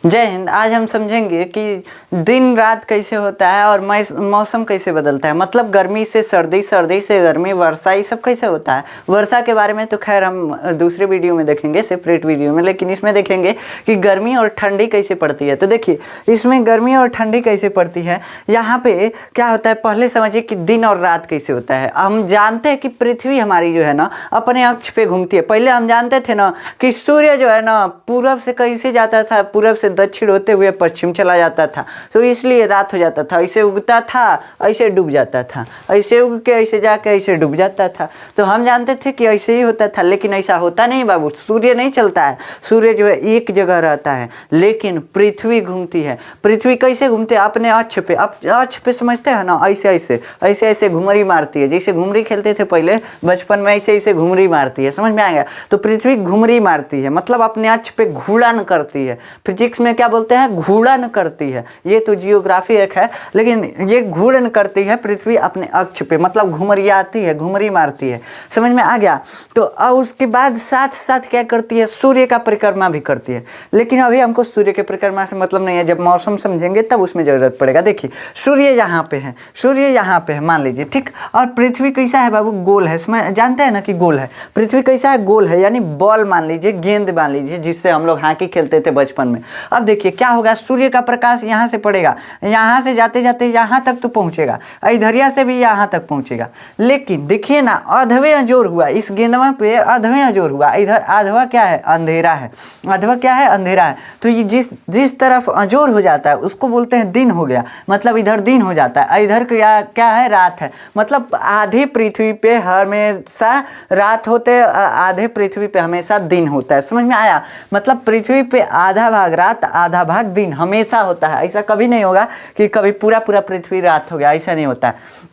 जय हिंद। आज हम समझेंगे कि दिन रात कैसे होता है और मौसम कैसे बदलता है। मतलब गर्मी से सर्दी, सर्दी से गर्मी, वर्षा, ये सब कैसे होता है। वर्षा के बारे में तो खैर हम दूसरे वीडियो में देखेंगे, सेपरेट वीडियो में, लेकिन इसमें देखेंगे कि गर्मी और ठंडी कैसे पड़ती है। तो देखिए इसमें गर्मी और ठंडी कैसे पड़ती है। यहाँ पे क्या होता है, पहले समझिए कि दिन और रात कैसे होता है। हम जानते हैं कि पृथ्वी हमारी जो है ना अपने अक्ष पे घूमती है। पहले हम जानते थे ना कि सूर्य जो है ना पूरब से कैसे जाता था, पूरब से दक्षिण होते हुए पश्चिम चला जाता था, तो इसलिए रात हो जाता था। ऐसे उगता था, ऐसे डूब जाता था, ऐसे उग के ऐसे जाके ऐसे डूब जाता था। तो हम जानते थे कि ऐसे ही होता था, लेकिन ऐसा होता नहीं बाबू। सूर्य नहीं चलता है, सूर्य जो है एक जगह रहता है, लेकिन पृथ्वी घूमती है। पृथ्वी कैसे घूमते हैं, अपने अक्ष पे। अब अक्ष पे समझते हैं ना, ऐसे ऐसे ऐसे ऐसे घुमरी मारती है। जैसे घुमरी खेलते थे पहले बचपन में, ऐसे ऐसे घुमरी मारती है। समझ में आएगा। तो पृथ्वी घुमरी मारती है, मतलब अपने अक्ष पे घूर्णन करती है। फिजिक्स में क्या बोलते हैं, घूर्णन करती है। ये तो जियोग्राफी एक है, लेकिन ये घूर्णन करती है पृथ्वी अपने अक्ष पे, मतलब घुमरियाती है, घुमरी मारती है। समझ में आ गया। तो और उसके बाद साथ साथ क्या करती है, सूर्य का परिक्रमा भी करती है। लेकिन अभी हमको सूर्य के परिक्रमा से मतलब नहीं है, जब मौसम समझेंगे तब उसमें जरूरत पड़ेगा। देखिए सूर्य यहाँ पे है, सूर्य यहाँ पे है मान लीजिए, ठीक। और पृथ्वी कैसा है बाबू, गोल है। समझ जानते हैं ना कि गोल है। पृथ्वी कैसा है, गोल है, यानी बॉल मान लीजिए, गेंद मान लीजिए, जिससे हम लोग हॉकी खेलते थे बचपन में। अब देखिए क्या होगा, सूर्य का प्रकाश यहाँ से पड़ेगा, यहाँ से जाते जाते यहाँ तक तो पहुँचेगा, इधरिया से भी यहाँ तक पहुँचेगा। लेकिन देखिए ना, अधवे अजोर हुआ इस गेंदवा पे, अधवे अजोर हुआ। इधर आधवा क्या है, अंधेरा है। आधवा क्या है, अंधेरा है। तो ये जिस तरफ अजोर हो जाता है उसको बोलते हैं दिन हो गया, मतलब इधर दिन हो जाता है। इधर क्या है, रात है। मतलब आधे पृथ्वी पे हमेशा रात होते, आधे पृथ्वी पे हमेशा दिन होता है। समझ में आया। मतलब पृथ्वी पे आधा भाग रात, आधा भाग दिन हमेशा होता है। ऐसा कभी नहीं होगा कि कभी पूरा पृथ्वी रात हो गया, ऐसा नहीं होता है।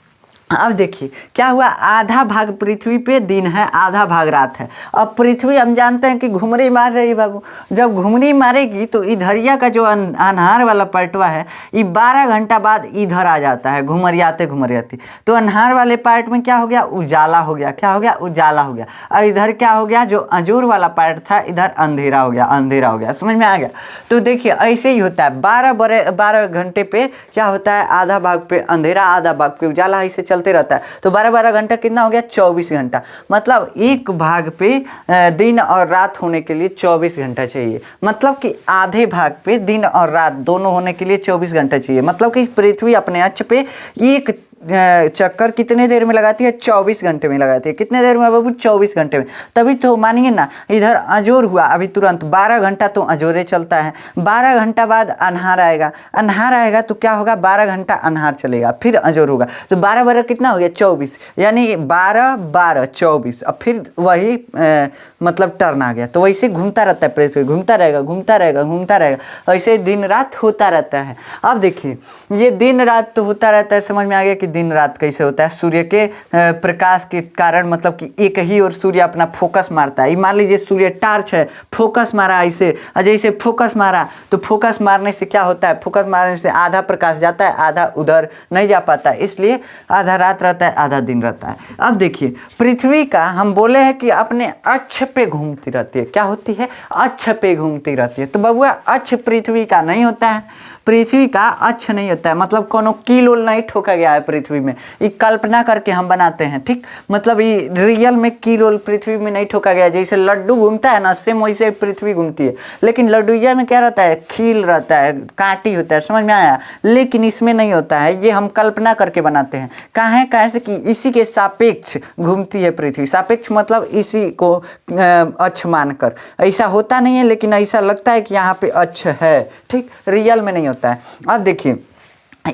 अब देखिए क्या हुआ, आधा भाग पृथ्वी पे दिन है, आधा भाग रात है। अब पृथ्वी हम जानते हैं कि घुमरी मार रही है बाबू। जब घुमरी मारेगी तो इधरिया का जो अन्हार वाला पलटवा है, ये 12 घंटा बाद इधर आ जाता है, घुमरियाते घुमरियाती। तो अन्हार वाले पार्ट में क्या हो गया, उजाला हो गया। क्या हो गया, उजाला हो गया। और इधर क्या हो गया, जो अजोर वाला पार्ट था, इधर अंधेरा हो गया, अंधेरा हो गया। समझ में आ गया। तो देखिए ऐसे ही होता है। 12 घंटे पे क्या होता है, आधा भाग पे अंधेरा, आधा भाग पे उजाला, ऐसे चलते रहता है। तो 12 घंटा कितना हो गया, 24 घंटा। मतलब एक भाग पे दिन और रात होने के लिए 24 घंटा चाहिए। मतलब कि आधे भाग पे दिन और रात दोनों होने के लिए 24 घंटा चाहिए। मतलब कि पृथ्वी अपने अक्ष पे एक चक्कर कितने देर में लगाती है, 24 घंटे में लगाती है। कितने देर में बाबू, 24 घंटे में। तभी तो मानिए ना, इधर अजोर हुआ अभी तुरंत, 12 घंटा तो अजोरे चलता है। 12 घंटा बाद अन्हार आएगा, अन्हार आएगा तो क्या होगा, 12 घंटा अन्हार चलेगा, फिर अजोर होगा। तो 12 12 कितना हो गया, 24, यानी 12 12 24। अब फिर वही मतलब टर्न आ गया। तो वैसे घूमता रहता है पृथ्वी, घूमता रहेगा, घूमता रहेगा, घूमता रहेगा। ऐसे दिन रात होता रहता है। अब देखिए ये दिन रात तो होता रहता है। समझ में आ गया कि दिन रात कैसे होता है। सूर्य के प्रकाश के कारण, मतलब कि एक ही और सूर्य अपना फोकस मारता है। मान लीजिए सूर्य टार्च है, फोकस मारा ऐसे, जैसे फोकस मारा तो फोकस मारने से क्या होता है, फोकस मारने से आधा प्रकाश जाता है, आधा उधर नहीं जा पाता, इसलिए आधा रात रहता है, आधा दिन रहता है। अब देखिए पृथ्वी का हम बोले हैं कि अपने अक्ष पे घूमती रहती है। क्या होती है, अक्ष पे घूमती रहती है। तो बबुआ अक्ष पृथ्वी का नहीं होता है, पृथ्वी का अक्ष नहीं होता है। मतलब कोनो कील उल नहीं ठोका गया है पृथ्वी में, ये कल्पना करके हम बनाते हैं, ठीक। मतलब ये रियल में कील उल पृथ्वी में नहीं ठोका गया। जैसे लड्डू घूमता है ना, सेम वैसे पृथ्वी घूमती है। लेकिन लड्डूया में क्या रहता है, खील रहता है, कांटी होता है। समझ में आया। लेकिन इसमें नहीं होता है, ये हम कल्पना करके बनाते हैं। कहाँ है, कैसे कि इसी के सापेक्ष घूमती है पृथ्वी। सापेक्ष मतलब इसी को अक्ष मानकर। ऐसा होता नहीं है, लेकिन ऐसा लगता है कि यहाँ पे अक्ष है, ठीक। रियल में नहीं होता है। अब देखिए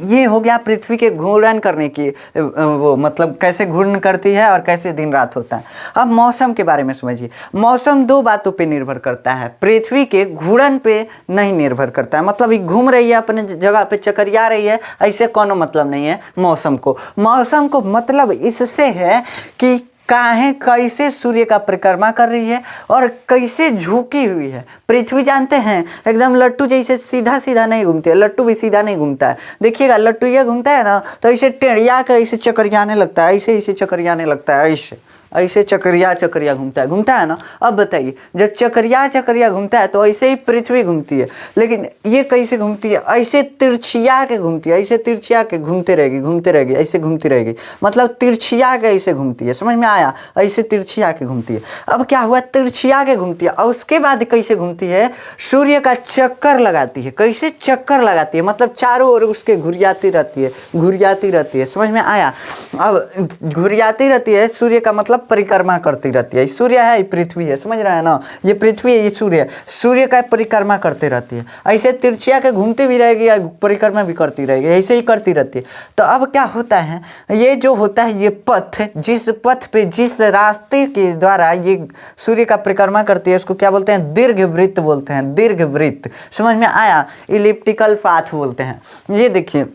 ये हो गया पृथ्वी के घूर्णन करने की वो, मतलब कैसे घूर्णन करती है और कैसे दिन रात होता है। अब मौसम के बारे में समझिए। मौसम दो बातों पे निर्भर करता है, पृथ्वी के घूर्णन पे नहीं निर्भर करता है। मतलब ये घूम रही है अपने जगह पे, चकरिया रही है, ऐसे कोनो मतलब नहीं है मौसम को। मौसम को मतलब इससे है कि काहे कैसे सूर्य का परिक्रमा कर रही है और कैसे झुकी हुई है। पृथ्वी जानते हैं एकदम लट्टू जैसे सीधा सीधा नहीं घूमती है, लट्टू भी सीधा नहीं घूमता है। देखिएगा लट्टू ये घूमता है ना तो ऐसे टेढ़िया के ऐसे चकरियाने लगता है, ऐसे ऐसे चकरियाने लगता है, ऐसे ऐसे चक्रिया चक्रिया घूमता है ना। अब बताइए, जब चक्रिया चक्रिया घूमता है तो ऐसे ही पृथ्वी घूमती है, लेकिन ये कैसे घूमती है? ऐसे तिरछिया के घूमती है, ऐसे तिरछिया के घूमते रहेगी, ऐसे घूमती रहेगी, मतलब तिरछिया के ऐसे घूमती है। समझ में आया? ऐसे तिरछिया के घूमती है। अब क्या हुआ? तिरछिया के घूमती है और उसके बाद कैसे घूमती है? सूर्य का चक्कर लगाती है। कैसे चक्कर लगाती है? मतलब चारों ओर उसके घुरियाती रहती है। समझ में आया? अब घुरियाती रहती है, सूर्य का मतलब परिक्रमा करती रहती है। सूर्य है, पृथ्वी है, समझ रहे हैं ना? ये पृथ्वी है, ये सूर्य है। सूर्य का परिक्रमा करते रहती है, ऐसे तिरछिया के घूमती भी रहेगी या परिक्रमा भी करती रहेगी, ऐसे ही करती रहती है। तो अब क्या होता है? ये जो होता है, ये पथ, जिस पथ पे, जिस रास्ते के द्वारा ये सूर्य का परिक्रमा करती है, उसको क्या बोलते हैं? दीर्घवृत्त बोलते हैं। दीर्घवृत्त, समझ में आया? इलिप्टिकल पाथ बोलते हैं। ये देखिए,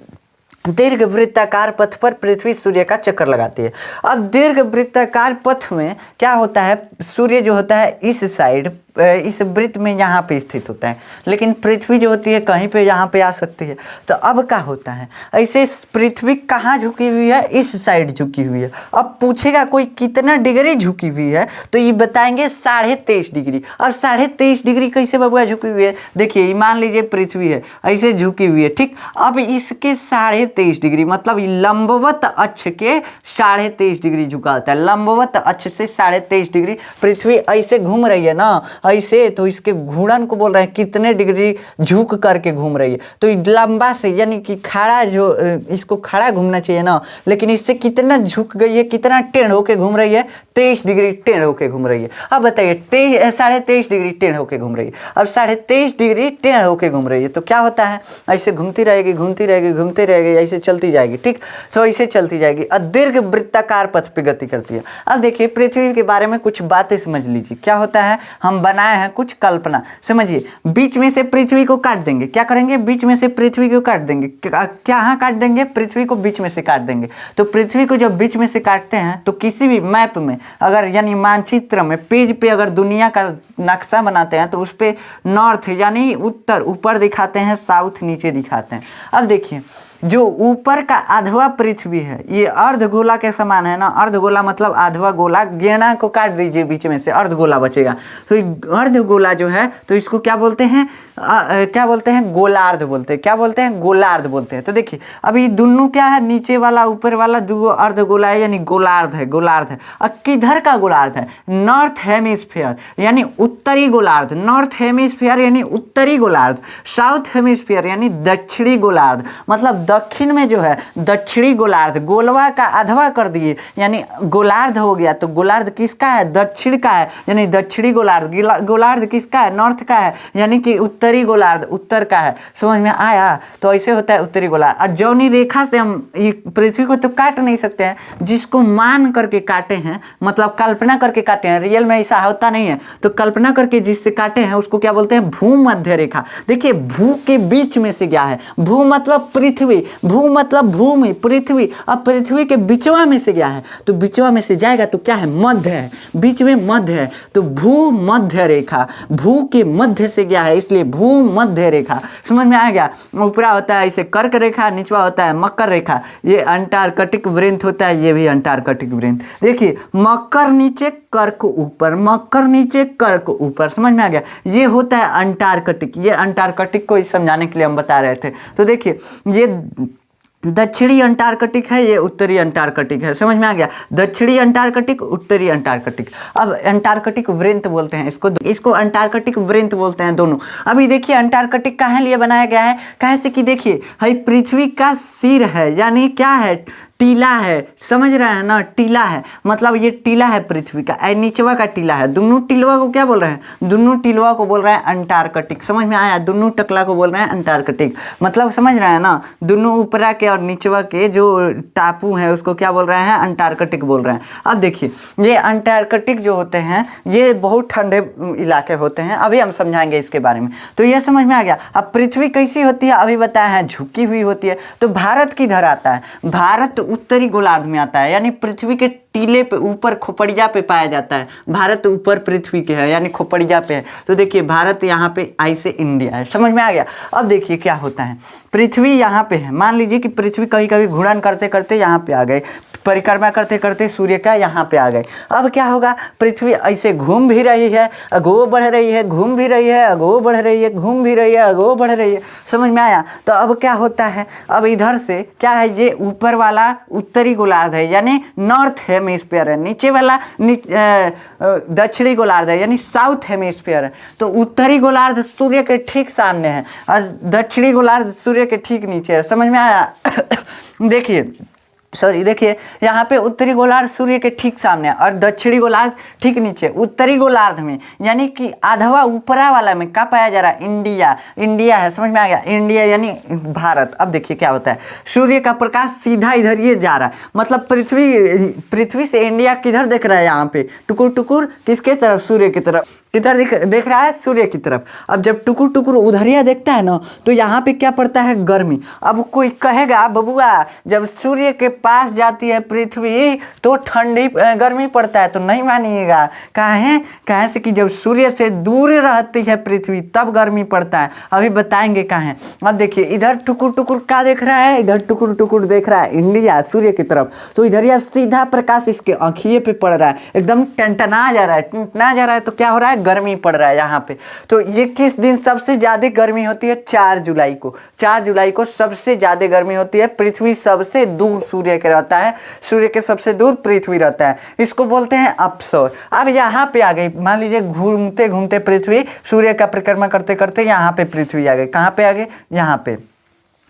दीर्घ वृत्ताकार पथ पर पृथ्वी सूर्य का चक्कर लगाती है। अब दीर्घ वृत्ताकार पथ में क्या होता है? सूर्य जो होता है इस साइड, इस वृत्त में यहाँ पे स्थित होता है, लेकिन पृथ्वी जो होती है कहीं पे यहाँ पे आ सकती है। तो अब क्या होता है? ऐसे पृथ्वी कहाँ झुकी हुई है? इस साइड झुकी हुई है। अब पूछेगा कोई कितना डिग्री झुकी हुई है, तो ये बताएंगे 23.5 डिग्री। और 23.5 डिग्री कैसे बबुआ झुकी हुई है? देखिए, मान लीजिए पृथ्वी है, ऐसे झुकी हुई है, ठीक। अब इसके 23.5 डिग्री मतलब लंबवत अक्ष के 23.5 डिग्री झुका होता है। लंबवत अक्ष से 23.5 डिग्री पृथ्वी ऐसे घूम रही है ना, ऐसे, तो इसके घूर्णन को बोल रहे हैं कितने डिग्री झुक करके घूम रही है। तो लंबा से, यानी कि खड़ा, जो इसको खड़ा घूमना चाहिए ना, लेकिन इससे कितना झुक गई है, कितना टेढ़ होके घूम रही है? 23 डिग्री टेढ़ होके घूम रही है। अब बताइए, 23.5 डिग्री टेढ़ होके घूम रही है। अब 23.5 डिग्री टेढ़ होके घूम रही है, तो क्या होता है? ऐसे घूमती रहेगी, ऐसे चलती जाएगी, ठीक। तो ऐसे चलती जाएगी और दीर्घ वृत्ताकार पथ पे गति करती है। अब देखिए, पृथ्वी के बारे में कुछ बातें समझ लीजिए। क्या होता है? हम बनाए हैं कुछ कल्पना, समझिए। बीच में से पृथ्वी को काट देंगे। क्या करेंगे? बीच में से पृथ्वी को काट देंगे। कहाँ काट देंगे? पृथ्वी को बीच में से काट देंगे। तो पृथ्वी को जब बीच में से काटते हैं, तो किसी भी मैप में अगर, यानी मानचित्र में, पेज पे अगर दुनिया का नक्शा बनाते हैं, तो उस पर नॉर्थ यानी उत्तर ऊपर दिखाते हैं, साउथ नीचे दिखाते हैं। अब देखिए, जो ऊपर का आधवा पृथ्वी है, ये अर्धगोला के समान है ना। अर्धगोला मतलब आधवा गोला, गेना को काट दीजिए बीच में से, अर्धगोला बचेगा। तो अर्धगोला जो है, तो इसको क्या बोलते हैं? गोलार्ध बोलते हैं। क्या बोलते हैं? गोलार्ध बोलते हैं। तो देखिए, अभी दोनों क्या है? नीचे वाला ऊपर वाला जो अर्धगोला है, यानी गोलार्ध है। और किधर का गोलार्ध है? नॉर्थ हेमिस्फीयर यानी उत्तरी गोलार्ध। नॉर्थ हेमिस्फीयर यानी उत्तरी गोलार्ध। साउथ हेमिस्फीयर यानी दक्षिणी गोलार्ध। मतलब दक्षिण में जो है दक्षिणी गोलार्ध, गोलवा का आधवा कर दिए, यानी गोलार्ध हो गया। तो गोलार्ध किसका है? दक्षिण का है, यानी दक्षिणी गोलार्ध। गोलार्ध किसका है? नॉर्थ का है, यानी कि उत्तरी गोलार्ध उत्तर का है। समझ में आया? तो ऐसे होता है उत्तरी गोलार्ध। और जौनी रेखा से हम पृथ्वी को तो काट नहीं सकते हैं, जिसको मान करके काटे हैं, मतलब कल्पना करके काटे हैं, रियल में ऐसा होता नहीं है। तो कल्पना करके जिससे काटे हैं उसको क्या बोलते हैं? भूमध्य रेखा। देखिए, भू के बीच में से गया है। भू मतलब पृथ्वी, भू मतलब भूमि, पृथ्वी। अब पृथ्वी के बीचवा में से गया है, तो बीचवा में से जाएगा तो क्या है? मध्य है, बीच में मध्य है। तो भू मध्य रेखा, भू के मध्य से गया है, इसलिए भू मध्य रेखा। समझ में आ गया? ऊपरा होता है ऐसे कर्क रेखा, निचवा होता है मकर रेखा। ये अंटार्कटिक वृत्त होता है, ये भी अंटार्कटिक वृत्त। देखिए, मकर नीचे, कर्क ऊपर, मकर नीचे, कर्क ऊपर। समझ में आ गया? ये होता है अंटार्कटिक। ये अंटार्कटिक को समझाने के लिए हम बता रहे थे। तो देखिए, ये दक्षिणी अंटार्कटिक है, ये उत्तरी अंटार्कटिक है। समझ में आ गया? दक्षिणी अंटार्कटिक, उत्तरी अंटार्कटिक। अब अंटार्कटिक वृत्त बोलते हैं इसको अंटार्कटिक वृत्त बोलते हैं दोनों। अभी देखिए, अंटार्कटिक काहे लिए बनाया गया है? काहे से कि देखिए, भाई पृथ्वी का सिर है, यानी क्या है? टीला है। समझ रहे हैं ना? टीला है, मतलब ये टीला है पृथ्वी का, नीचवा का टीला है। दोनों टीलवा को क्या बोल रहे हैं? दोनों टीलवा को बोल रहे हैं अंटार्कटिक। समझ में आया? दोनों टकला को बोल रहे हैं अंटार्कटिक। मतलब समझ रहे हैं ना? दोनों ऊपरा के और नीचवा के जो टापू हैं उसको क्या बोल रहे हैं? अंटार्कटिक बोल रहे हैं। अब देखिए, ये अंटार्कटिक जो होते हैं, ये बहुत ठंडे इलाके होते हैं। अभी हम समझाएंगे इसके बारे में। तो ये समझ में आ गया। अब पृथ्वी कैसी होती है? अभी बताया है, झुकी हुई होती है। तो भारत किधर आता है? भारत उत्तरी गोलार्ध में आता है, यानी पृथ्वी के टीले पे ऊपर खोपड़िया पे पाया जाता है। भारत ऊपर पृथ्वी के है, यानी खोपड़िया पे है। तो देखिए भारत यहाँ पे आई से इंडिया है, समझ में आ गया। अब देखिए क्या होता है, पृथ्वी यहाँ पे है, मान लीजिए कि पृथ्वी कभी कभी घूर्णन करते करते यहाँ पे आ गए, परिक्रमा करते करते सूर्य का यहाँ पे आ गए। अब क्या होगा, पृथ्वी ऐसे घूम भी रही है, अगो बढ़ रही है, घूम भी रही है, अगो बढ़ रही है, घूम भी रही है, अगो बढ़ रही है, समझ में आया। तो अब क्या होता है, अब इधर से क्या है, ये ऊपर वाला उत्तरी गोलार्ध है यानी नॉर्थ हेमिस्फीयर है, नीचे वाला दक्षिणी गोलार्ध है यानी साउथ हेमिस्फीयर है। तो उत्तरी गोलार्ध सूर्य के ठीक सामने है और दक्षिणी गोलार्ध सूर्य के ठीक नीचे है, समझ में आया। देखिए देखिए यहाँ पे उत्तरी गोलार्ध सूर्य के ठीक सामने है और दक्षिणी गोलार्ध ठीक नीचे। उत्तरी गोलार्ध में यानी कि आधवा ऊपरा वाला में क्या पाया जा रहा है, इंडिया है, समझ में आ गया, इंडिया यानी भारत। अब देखिए क्या होता है, सूर्य का प्रकाश सीधा इधर ये जा रहा है, मतलब पृथ्वी से इंडिया किधर देख रहा है, यहाँ पे टुकुर टुकुर किसके तरफ, सूर्य की तरफ, किधर देख रहा है, सूर्य की तरफ। अब जब टुकुर टुकुर उधरिया देखता है ना, तो यहाँ पे क्या पड़ता है, गर्मी। अब कोई कहेगा बबुआ जब सूर्य के पास जाती है पृथ्वी तो ठंडी गर्मी पड़ता है, तो नहीं मानिएगा। कहाँ से कि जब सूर्य से दूर रहती है पृथ्वी तब गर्मी पड़ता है, अभी बताएंगे कहाँ। अब देखिए इधर टुकुर टुकुर क्या देख रहा है, इधर टुकुर टुकुर देख रहा है इंडिया सूर्य की तरफ। तो इधर यह सीधा प्रकाश इसके आँखिए पे पड़ रहा है, एकदम टनटना जा रहा है, तो क्या हो रहा है, गर्मी पड़ रहा है यहाँ पे। तो ये किस दिन सबसे ज्यादा गर्मी होती है, 4 जुलाई को। 4 जुलाई को सबसे ज्यादा गर्मी होती है। पृथ्वी सबसे दूर सूर्य के रहता है, सूर्य के सबसे दूर पृथ्वी रहता है, इसको बोलते हैं अपसौर। अब यहाँ पे आ गई, मान लीजिए घूमते घूमते पृथ्वी सूर्य का परिक्रमा करते करते यहाँ पे पृथ्वी आ गई। कहाँ पे आ गई, यहाँ पे।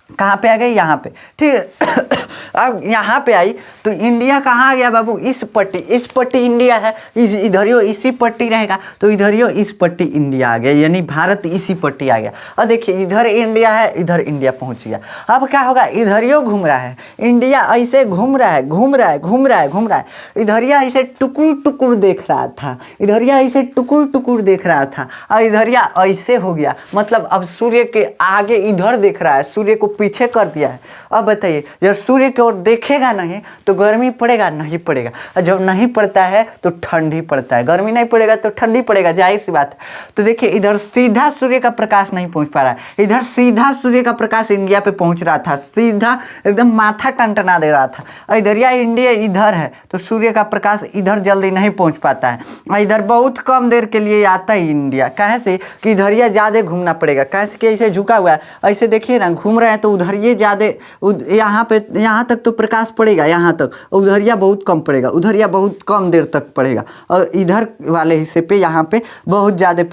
कहाँ पे आ गई, यहाँ पे, ठीक। अब यहाँ पे आई तो इंडिया कहाँ आ गया बाबू, इस पट्टी इंडिया है, इधरियो इसी पट्टी रहेगा, तो इधरियो इस पट्टी इंडिया आ गया, यानी भारत इसी पट्टी आ गया। और देखिए इधर इंडिया है, इधर इंडिया पहुँच गया। अब क्या होगा, इधरियो घूम रहा है, इंडिया ऐसे घूम रहा है, इधरिया ऐसे टुकुर टुकुर देख रहा था, इधरिया ऐसे टुकुर टुकुर देख रहा था, और इधरिया ऐसे हो गया, मतलब अब सूर्य के आगे इधर देख रहा है, सूर्य को पीछे कर दिया है। अब बताइए जब सूर्य की ओर देखेगा नहीं तो गर्मी पड़ेगा, नहीं पड़ेगा, और जब नहीं पड़ता है तो ठंडी पड़ता है, गर्मी नहीं पड़ेगा तो ठंडी पड़ेगा, जाहिर सी बात है। तो देखिए इधर सीधा सूर्य का प्रकाश नहीं पहुंच पा रहा है, इधर सीधा सूर्य का प्रकाश इंडिया पे पहुंच रहा था, सीधा एकदम माथा टनटना दे रहा था। और इधर या इंडिया इधर है तो सूर्य का प्रकाश इधर जल्दी नहीं पहुंच पाता है, और इधर बहुत कम देर के लिए आता है इंडिया। कहाँ से कि इधर या ज़्यादा घूमना पड़ेगा, कहाँ से कि ऐसे झुका हुआ है, ऐसे देखिए ना घूम रहे हैं, तो उधर ये ज़्यादा, यहाँ तक तो प्रकाश पड़ेगा, यहाँ तक, उधरिया बहुत कम पड़ेगा, उधरिया बहुत कम देर तक पड़ेगा, और इधर वाले हिस्से पे यहाँ पे बहुत ज़्यादा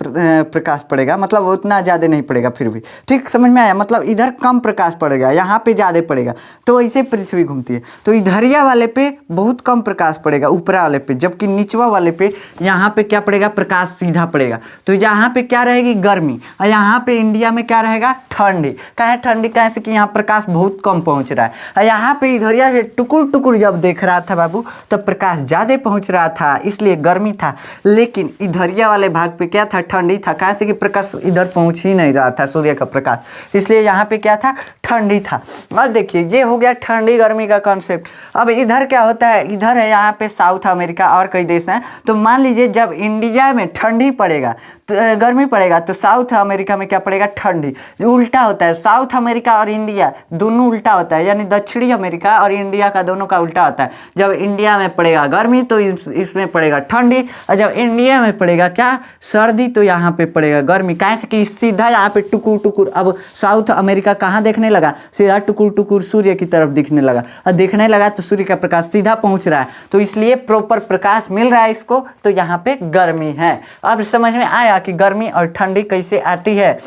प्रकाश पड़ेगा, मतलब उतना ज़्यादा नहीं पड़ेगा फिर भी, ठीक, समझ में आया। मतलब इधर कम प्रकाश पड़ेगा, यहाँ पे ज़्यादा पड़ेगा, तो ऐसे पृथ्वी घूमती है। तो इधरिया वाले पे बहुत कम प्रकाश पड़ेगा, ऊपरा वाले पे, जबकि निचवा वाले पे यहाँ पे क्या पड़ेगा, प्रकाश सीधा पड़ेगा। तो यहाँ पे क्या रहेगी, गर्मी, और यहाँ पे इंडिया में क्या रहेगा, ठंडी। कहाँ ठंडी, कहाँ से कि यहाँ प्रकाश बहुत कम पहुँच रहा है, और यहाँ पे इधरिया से टुकुर टुकुर जब देख रहा था बाबू तब प्रकाश ज़्यादा पहुँच रहा था, इसलिए गर्मी था। लेकिन इधरिया वाले भाग पे क्या था, ठंडी था, कहाँ से कि प्रकाश इधर पहुँच ही नहीं रहा था सूर्य का प्रकाश, इसलिए यहाँ पे क्या था, ठंडी था। और देखिए ये हो गया ठंडी गर्मी का कॉन्सेप्ट। अब इधर क्या होता है, इधर है यहाँ पे साउथ अमेरिका और कई देश हैं। तो मान लीजिए जब इंडिया में ठंडी पड़ेगा तो गर्मी पड़ेगा, तो साउथ अमेरिका में क्या पड़ेगा, ठंडी। उल्टा होता है, साउथ अमेरिका और इंडिया दोनों उल्टा होता है, यानी दक्षिणी अमेरिका और इंडिया का दोनों का उल्टा होता है। जब इंडिया में पड़ेगा गर्मी तो इसमें पड़ेगा ठंडी, और जब इंडिया में पड़ेगा क्या, सर्दी, तो यहाँ पे पड़ेगा गर्मी। कैसे कि सीधा यहाँ पे टुकुर टुकुर, अब साउथ अमेरिका कहाँ देखने लगा, सीधा टुकुर टुकुर सूर्य की तरफ दिखने लगा, और दिखने लगा तो सूर्य का प्रकाश सीधा पहुँच रहा है, तो इसलिए प्रॉपर प्रकाश मिल रहा है इसको, तो यहाँ पे गर्मी है। अब समझ में आया कि गर्मी और ठंडी कैसे आती है।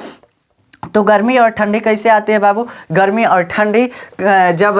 तो गर्मी और ठंडी कैसे आती है बाबू, गर्मी और ठंडी जब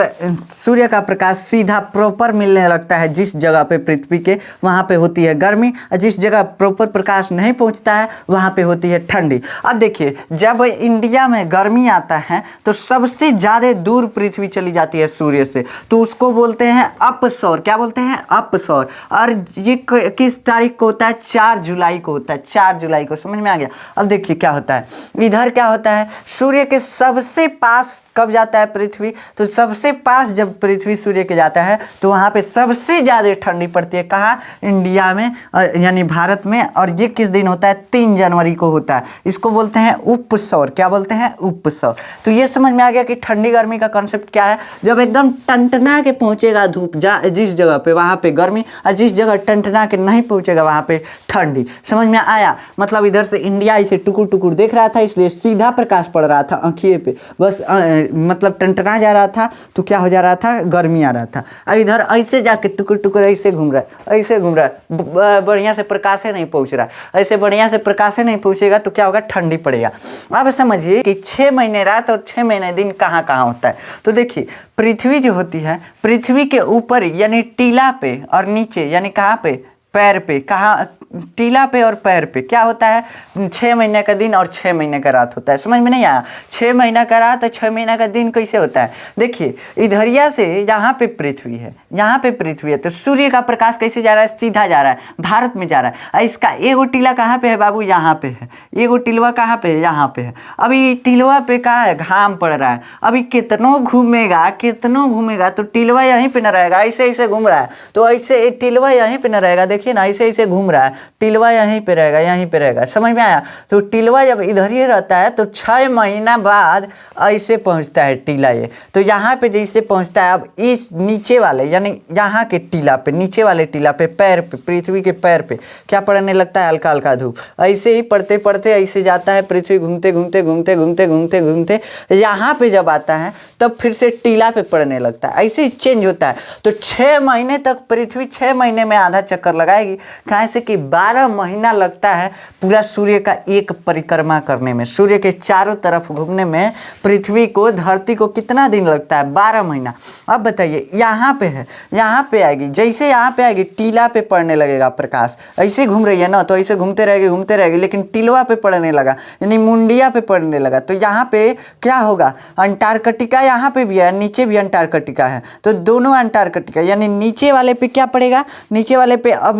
सूर्य का प्रकाश सीधा प्रॉपर मिलने लगता है जिस जगह पे पृथ्वी के, वहाँ पे होती है गर्मी, और जिस जगह प्रॉपर प्रकाश नहीं पहुँचता है वहाँ पे होती है ठंडी। अब देखिए जब इंडिया में गर्मी आता है तो सबसे ज़्यादा दूर पृथ्वी चली जाती है सूर्य से, तो उसको बोलते हैं अपसौर। क्या बोलते हैं, अपसौर। और ये किस तारीख को होता है, 4 जुलाई को होता है, 4 जुलाई को, समझ में आ गया। अब देखिए क्या होता है, इधर क्या होता है, जाता है? सूर्य के सबसे पास कब जाता है पृथ्वी? तो सबसे पास जब पृथ्वी सूर्य के जाता है तो वहाँ पे सबसे ज़्यादा ठंडी पड़ती है। कहाँ? इंडिया में, यानी भारत में। और ये किस दिन होता है? 3 जनवरी को होता है। इसको बोलते हैं उपसौर। क्या बोलते हैं? उपसौर। तो ये समझ में आ गया कि ठंडी गर्मी का कॉन्सेप्ट क्या है। जब एकदम टनटना के पहुँचेगा धूप जिस जगह पे, वहाँ पे गर्मी, और जिस जगह टनटना के नहीं पहुँचेगा वहाँ पे ठंडी। समझ में आया? मतलब इधर से इंडिया इसे टुकुर टुकुर देख रहा था, इसलिए सीधा प्रकाश पड़ रहा था आँखिए पे, बस मतलब टनटना जा रहा था तो क्या हो जा रहा था? गर्मी आ रहा था। इधर ऐसे जाके टुकुर टुकुर ऐसे घूम रहा है, ऐसे घूम रहा है, बढ़िया से प्रकाश नहीं पहुँच रहा है। ऐसे बढ़िया से प्रकाश नहीं पहुँचेगा तो क्या होगा? ठंडी पड़ेगा। अब समझिए कि 6 महीने रात और 6 महीने दिन कहाँ कहाँ होता है। तो देखिए, पृथ्वी जो होती है, पृथ्वी के ऊपर यानी टीला पे, और नीचे यानी कहाँ पे? पैर पे। कहाँ? टीला पे और पैर पे क्या होता है? 6 महीने का दिन और 6 महीने का रात होता है। समझ में नहीं आया? 6 महीना का रात और 6 महीना का दिन कैसे होता है? देखिए, इधरिया से यहाँ पे पृथ्वी है, यहाँ पे पृथ्वी है, तो सूर्य का प्रकाश कैसे जा रहा है? सीधा जा रहा है, भारत में जा रहा है। और इसका एगो टीला कहाँ पे है बाबू? यहाँ पे है। एगो टिलवा कहाँ पे है? यहाँ पे है। अभी टिलवा पे कहाँ है? घाम पड़ रहा है। अभी कितनों घूमेगा तो टिलवा यहीं पे न रहेगा। ऐसे ऐसे घूम रहा है तो ऐसे टिलवा यहीं पे न रहेगा। देखिए ना, ऐसे ऐसे घूम रहा है, टिलवा यहीं पे रहेगा, यहीं पे रहेगा। समझ में आया? तो टिलवा जब इधर ही रहता है तो 6 महीना बाद ऐसे पहुंचता है टीला ये। तो यहाँ पे जैसे पहुंचता है, अब इस नीचे वाले यानी यहाँ के टीला पे, नीचे वाले टीला पे, पैर पे, पृथ्वी के पैर पे क्या पड़ने लगता है? हल्का हल्का धूप। ऐसे ही पड़ते पड़ते ऐसे जाता है पृथ्वी, घूमते घूमते घूमते घूमते घूमते घूमते यहाँ पे जब आता है तब फिर से टीला पे पड़ने लगता है। ऐसे ही चेंज होता है। तो 6 महीने तक पृथ्वी 6 महीने में आधा चक्कर लगाएगी। कहाँ से कि 12 महीना लगता है पूरा सूर्य का एक परिक्रमा करने में। सूर्य के चारों तरफ घूमने में पृथ्वी को, धरती को कितना दिन लगता है? 12 महीना। अब बताइए, यहाँ पे है, यहाँ पे आएगी, जैसे यहाँ पे आएगी टीला पे पड़ने लगेगा प्रकाश। ऐसे घूम रही है ना, तो ऐसे घूमते रहेगी, लेकिन टिलवा पे पड़ने लगा यानी मुंडिया पे पड़ने लगा। तो यहाँ पे क्या होगा? अंटार्कटिका यहाँ पे भी है, नीचे भी अंटार्कटिका है, तो दोनों अंटार्कटिका यानी नीचे वाले पे क्या पड़ेगा? नीचे वाले पे अब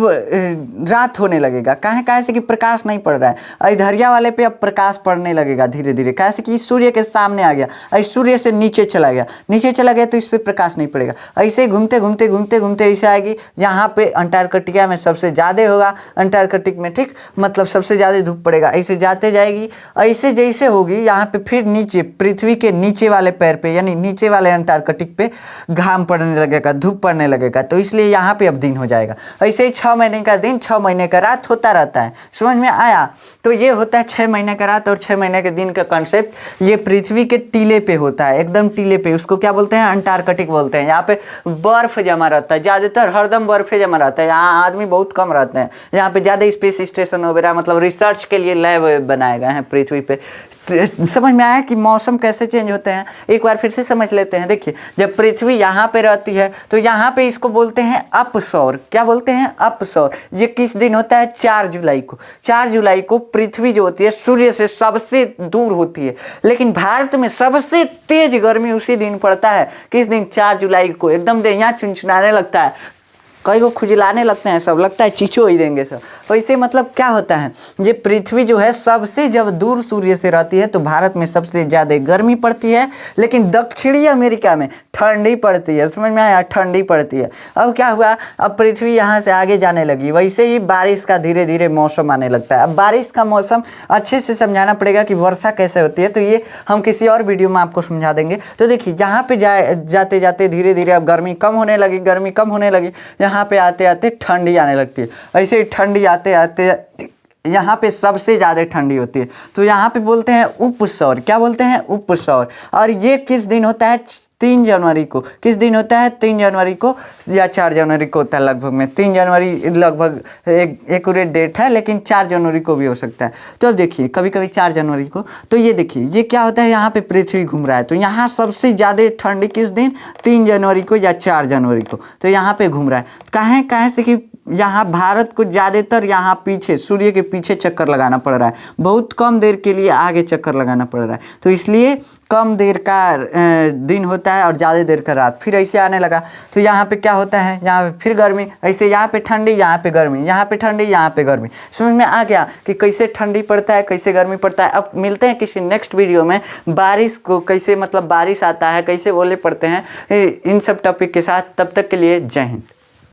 रात होने लगेगा। कहाँ से कि प्रकाश नहीं पड़ रहा है। इधरिया वाले पे अब प्रकाश पड़ने लगेगा धीरे धीरे। कैसे कि सूर्य के सामने आ गया, सूर्य से नीचे चला गया तो इस पे प्रकाश नहीं पड़ेगा। ऐसे घूमते घूमते घूमते घूमते ऐसे आएगी। यहाँ पे अंटार्कटिका में सबसे ज़्यादा होगा, अंटार्कटिक में, ठीक, मतलब सबसे ज़्यादा धूप पड़ेगा। ऐसे जाते जाएगी, ऐसे जैसे होगी यहाँ पे फिर नीचे पृथ्वी के नीचे वाले पैर पे यानी नीचे वाले अंटार्कटिक पे घाम पड़ने लगेगा, धूप पड़ने लगेगा। तो इसलिए यहाँ पे अब दिन हो जाएगा। ऐसे ही 6 महीने का दिन 6 महीने का रात होता रहता है। समझ में आया? तो ये होता है 6 महीने का रात और 6 महीने के दिन का कॉन्सेप्ट। ये पृथ्वी के टीले पे होता है, एकदम टीले पे। उसको क्या बोलते हैं? अंटार्कटिक बोलते हैं। यहाँ पे बर्फ जमा रहता है, ज़्यादातर हरदम बर्फ जमा रहता है। यहाँ आदमी बहुत कम रहते हैं। यहाँ पे ज़्यादा स्पेस स्टेशन वगैरह मतलब रिसर्च के लिए लैब बनाए गए हैं पृथ्वी पे। समझ में आया कि मौसम कैसे चेंज होते हैं? एक बार फिर से समझ लेते हैं। देखिए, जब पृथ्वी यहाँ पे रहती है तो यहाँ पे इसको बोलते हैं अपसौर। क्या बोलते हैं? अपसौर। ये किस दिन होता है? 4 जुलाई को। 4 जुलाई को पृथ्वी जो होती है सूर्य से सबसे दूर होती है, लेकिन भारत में सबसे तेज गर्मी उसी दिन पड़ता है। किस दिन? 4 जुलाई को। एकदम यहाँ चुनचुनाने लगता है, कई को खुजलाने लगते हैं, सब लगता है चीचो ही देंगे सब। तो इसे मतलब क्या होता है? ये पृथ्वी जो है सबसे जब दूर सूर्य से रहती है तो भारत में सबसे ज़्यादा गर्मी पड़ती है, लेकिन दक्षिणी अमेरिका में ठंडी पड़ती है। समझ में आया? ठंडी पड़ती है। अब क्या हुआ? अब पृथ्वी यहाँ से आगे जाने लगी, वैसे ही बारिश का धीरे धीरे मौसम आने लगता है। अब बारिश का मौसम अच्छे से समझाना पड़ेगा कि वर्षा कैसे होती है, तो ये हम किसी और वीडियो में आपको समझा देंगे। तो देखिए, यहाँ पे जाते जाते धीरे धीरे अब गर्मी कम होने लगी, यहाँ पे आते आते ठंडी आने लगती है। ऐसे ही ठंडी आते आते यहाँ पे सबसे ज़्यादा ठंडी होती है, तो यहाँ पे बोलते हैं उपसौर। क्या बोलते हैं? उपसौर। और ये किस दिन होता है? 3 जनवरी को। किस दिन होता है? 3 जनवरी को या 4 जनवरी को होता है लगभग में। 3 जनवरी लगभग एक्यूरेट डेट है, लेकिन 4 जनवरी को भी हो सकता है। तो अब देखिए, कभी कभी 4 जनवरी को। तो ये देखिए, ये क्या होता है? यहाँ पे पृथ्वी घूम रहा है, तो यहाँ सबसे ज़्यादा ठंडी किस दिन? 3 जनवरी को या 4 जनवरी को। तो यहाँ पे घूम रहा है। कहाँ से कि यहाँ भारत को ज़्यादातर यहाँ पीछे सूर्य के पीछे चक्कर लगाना पड़ रहा है, बहुत कम देर के लिए आगे चक्कर लगाना पड़ रहा है। तो इसलिए कम देर का दिन होता है और ज़्यादा देर का रात, फिर ऐसे आने लगा। तो यहाँ पे क्या होता है, यहाँ पे फिर गर्मी, ऐसे यहाँ पे ठंडी, यहाँ पे गर्मी, यहाँ पे ठंडी, यहाँ पे गर्मी। समझ में आ गया कि कैसे ठंडी पड़ता है, कैसे गर्मी पड़ता है। अब मिलते हैं किसी नेक्स्ट वीडियो में, बारिश को कैसे मतलब बारिश आता है, कैसे ओले पड़ते हैं, इन सब टॉपिक के साथ। तब तक के लिए जय हिंद।